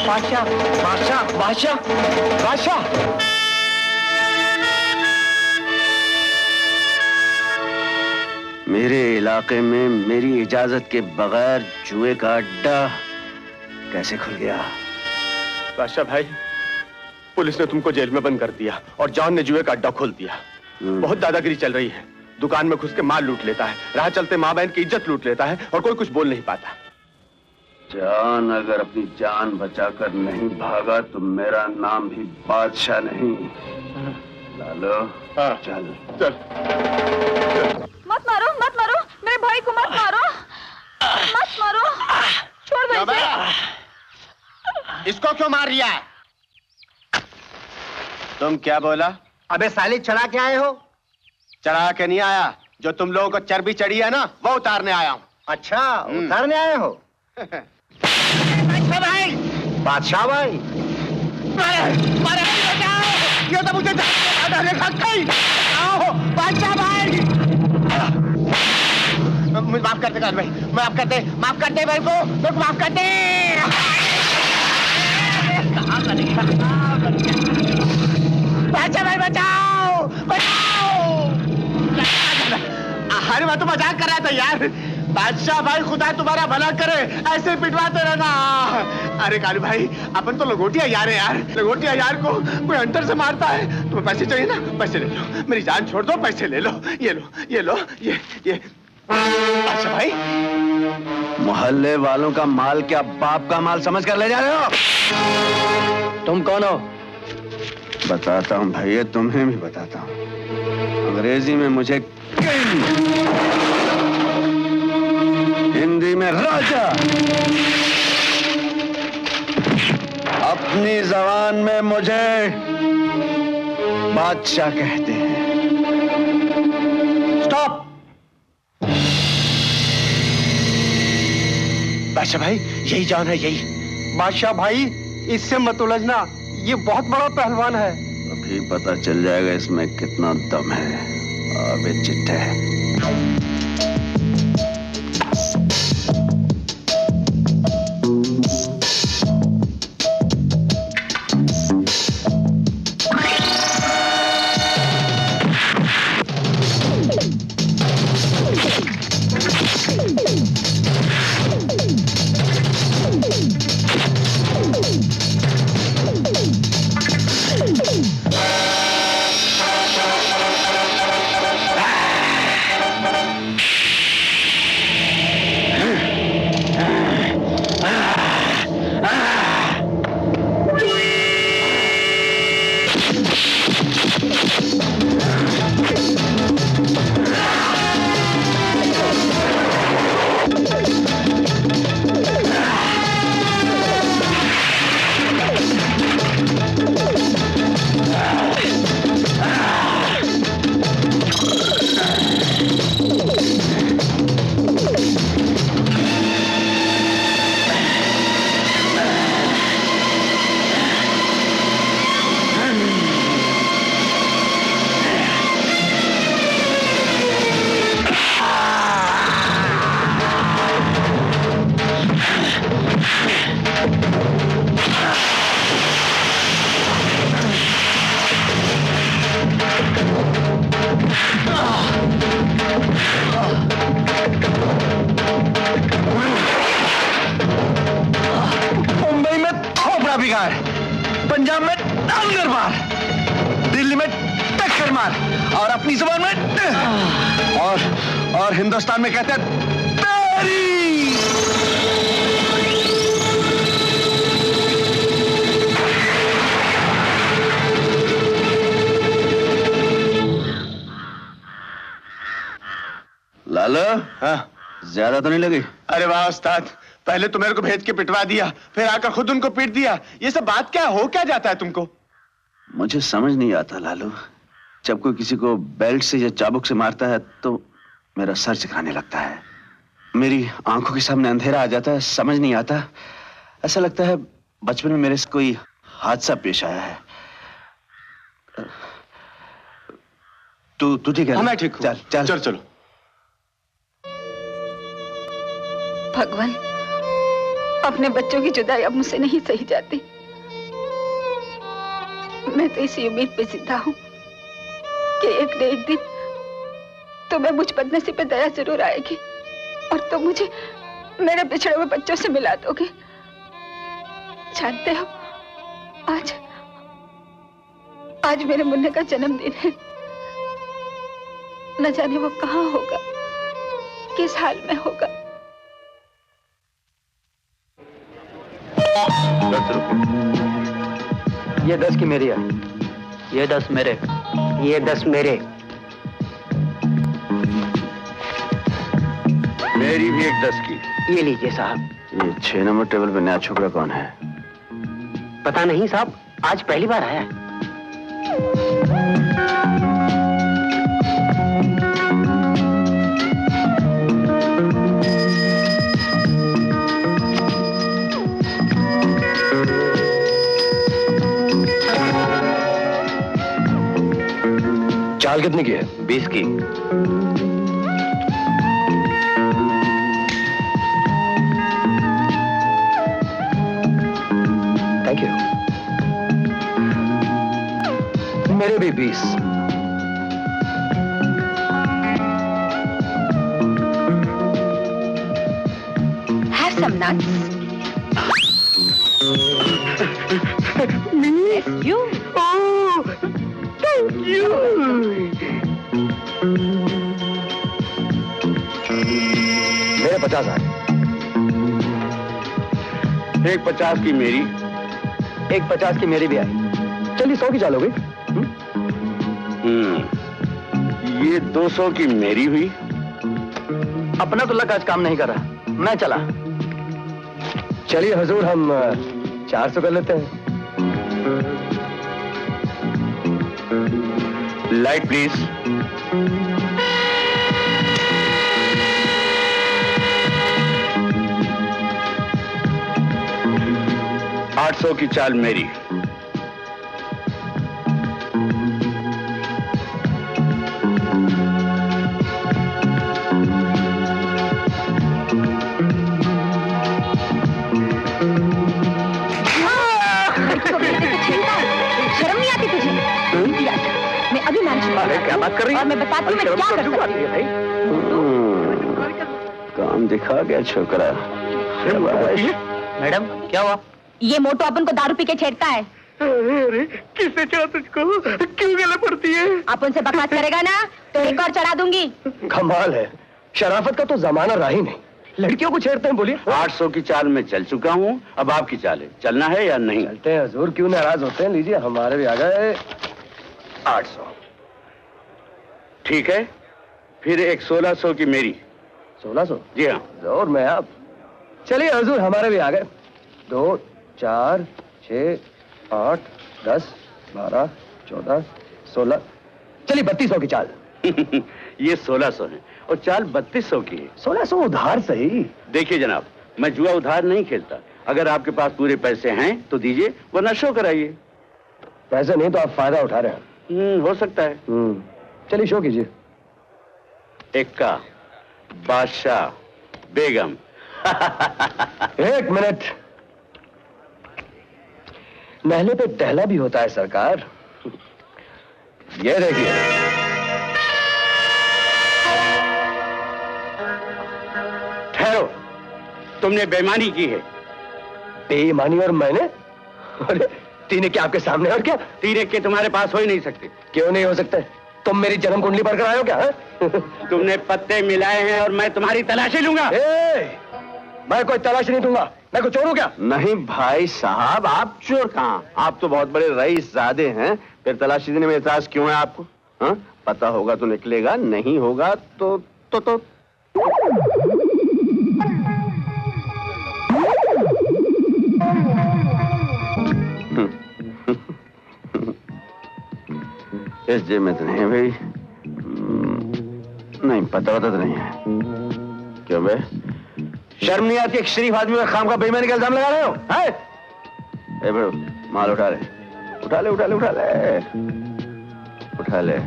बादशाह बादशाह बादशाह बादशाह। मेरे इलाके में मेरी इजाजत के बगैर जुए का अड्डा कैसे खुल गया? बादशाह भाई, पुलिस ने तुमको जेल में बंद कर दिया और जॉन ने जुए का अड्डा खोल दिया। बहुत दादागिरी चल रही है। दुकान में घुस के माल लूट लेता है, राह चलते माँ बहन की इज्जत लूट लेता है और कोई कुछ बोल नहीं पाता। जॉन अगर अपनी जान बचाकर नहीं भागा तो मेरा नाम भी बादशाह नहीं। लालो चल चल। मत मारो मत मारो, मेरे भाई को मत मारो, मत मारो, छोड़ दो इसे। इसको क्यों मार रिया है? तुम क्या बोला? अबे साले चढ़ा के आए हो? चढ़ा के नहीं आया, जो तुम लोगों को चर्बी चढ़ी है ना वो उतारने आया हूँ। अच्छा उतारने आए हो? बादशाह भाई, बादशाह भाई, ये तो मुझे आओ बादशाह भाई। मुझे माफ कर दे भाई, माफ कर दे, माफ कर दे मेरे को माफ कर दे। बादशाह भाई बचाओ बचाओ। अरे मैं तो मजाक कर रहा था यार। बादशाह भाई खुदा तुम्हारा भला करे, ऐसे पिटवाते रहना। अरे कालू भाई, अपन तो लंगोटिया यार है यार। लंगोटिया यार को कोई अंतर से मारता है। तुम्हें पैसे चाहिए ना, पैसे ले लो, मेरी जान छोड़ दो, पैसे ले लो। ये लो ये लो ये। बादशाह भाई, मोहल्ले वालों का माल क्या बाप का माल समझ कर ले जा रहे हो? तुम कौन हो? बताता हूँ भैया, तुम्हें भी बताता हूँ। अंग्रेजी में मुझे किंग, हिंदी में राजा, अपनी जबान में मुझे बादशाह कहते हैं। स्टॉप। बादशाह भाई, यही जान है, यही। बादशाह भाई, इससे मत उलझना, ये बहुत बड़ा पहलवान है। अभी पता चल जाएगा इसमें कितना दम है। अबे चिट्ठे, पंजाब में डांगर मार, दिल्ली में टक्कर मार और अपनी जुबान में और हिंदुस्तान में कहते हैं तेरी। लालो, हाँ? ज्यादा तो नहीं लगी? अरे वाह उस्ताद, पहले तो मेरे को भेज के पिटवा दिया, फिर आकर खुद उनको पीट दिया। ये सब बात क्या हो, क्या जाता है तुमको? मुझे समझ नहीं आता लालू, जब कोई किसी को बेल्ट से या चाबुक से मारता है तो मेरा सर झुकाने लगता है, मेरी आंखों के सामने अंधेरा आ जाता है, समझ नहीं आता। ऐसा लगता है बचपन में मेरे से कोई हादसा पेश आया है। तू ठीक है? मैं ठीक हूँ। चल चल चलो चलो। भगवान, अपने बच्चों की जुदाई अब मुझसे नहीं सही जाती। मैं तो इसी उम्मीद पे जिंदा हूँ कि एक न एक दिन तुम्हें मुझ बदनसीब पे दया जरूर आएगी और तुम मुझे मेरे बिछड़े हुए बच्चों से मिला दोगे। जानते हो, आज मेरे मुन्ने का जन्मदिन है। न जाने वो कहाँ होगा, किस हाल में होगा। 10 रुपए। ये 10 की मेरी है। ये 10 मेरे। ये 10 मेरे। मेरी भी एक 10 की। ये लीजिए साहब। ये 6 नंबर टेबल पे नया छोकरा कौन है? पता नहीं साहब, आज पहली बार आया है। चाल कितने की है? 20 की। Thank you. मेरे भी 20। Have some nuts. Yes, you. Oh, thank you. मेरे 50 आए। एक 50 की मेरी, एक 50 की मेरी भी आई। चलिए 100 की चाल हो गई। ये 200 की मेरी हुई। अपना तो लक आज काम नहीं कर रहा, मैं चला। चलिए हुजूर, हम 400 कर लेते हैं। Light please. $800 की चाल मेरी। शर्म नहीं आती तुझे? मैं अभी मैनेज करूंगी। क्या बात कर रही है? और मैं बताती हूँ मैं क्या कर सकती हूँ। काम दिखा गया छोकरा। मैडम क्या हुआ? ये मोटो अपन को दारू पी के छेड़ता है। अरे किसने चढ़ा तुझको? क्यों गले पड़ती है? अपन से बकवास करेगा ना तो एक और चढ़ा दूंगी। कमाल है, शराफत का तो जमाना रहा ही नहीं। लड़कियों को छेड़ते हैं, बोलिए। 800 की चाल में चल चुका हूँ, अब आपकी चाल है। चलना है या नहीं? चलते हैं हुजूर, क्यों नाराज होते हैं? लीजिए, हमारे भी आ गए 800। ठीक है, फिर एक 1600 की मेरी। 1600? जी हाँ। जोर में आप। चलिए हुजूर, हमारे भी आ गए। 2, 4, 6, 8, 10, 12, 14, 16। चलिए 3200 की चाल। ये 1600 है और चाल 3200 की है। 1600 उधार सही। देखिए जनाब, मैं जुआ उधार नहीं खेलता। अगर आपके पास पूरे पैसे हैं तो दीजिए, वरना शो कराइए। पैसे नहीं तो आप फायदा उठा रहे हैं। हो सकता है। चलिए शो कीजिए। एक्का, बादशाह, बेगम। एक मिनट। नहले पे टहला भी होता है सरकार। ये देखिए। ठहरो, तुमने बेईमानी की है। बेईमानी और मैंने? अरे तीन के आपके सामने, और क्या? 3 के तुम्हारे पास हो ही नहीं सकते। क्यों नहीं हो सकते? तुम मेरी जन्म कुंडली पर आए हो क्या? तुमने पत्ते मिलाए हैं और मैं तुम्हारी तलाशी लूंगा। मैं कोई तलाश नहीं दूंगा। मैं कोई चोर हूं क्या? नहीं भाई साहब, आप चोर कहाँ? आप तो बहुत बड़े रईसजादे हैं। फिर तलाशी देने में एतराज क्यों है आपको? हाँ? पता होगा तो निकलेगा, नहीं होगा तो इस जेब में तो नहीं है भाई। नहीं, पता तो नहीं है। क्यों बे? शर्म नहीं आती? एक शरीफ आदमी का खाम का बेईमानी का इल्जाम लगा रहे हो? ए बड़ो, माल उठा ले, उठा ले, उठा ले, उठा ले, उठा ले।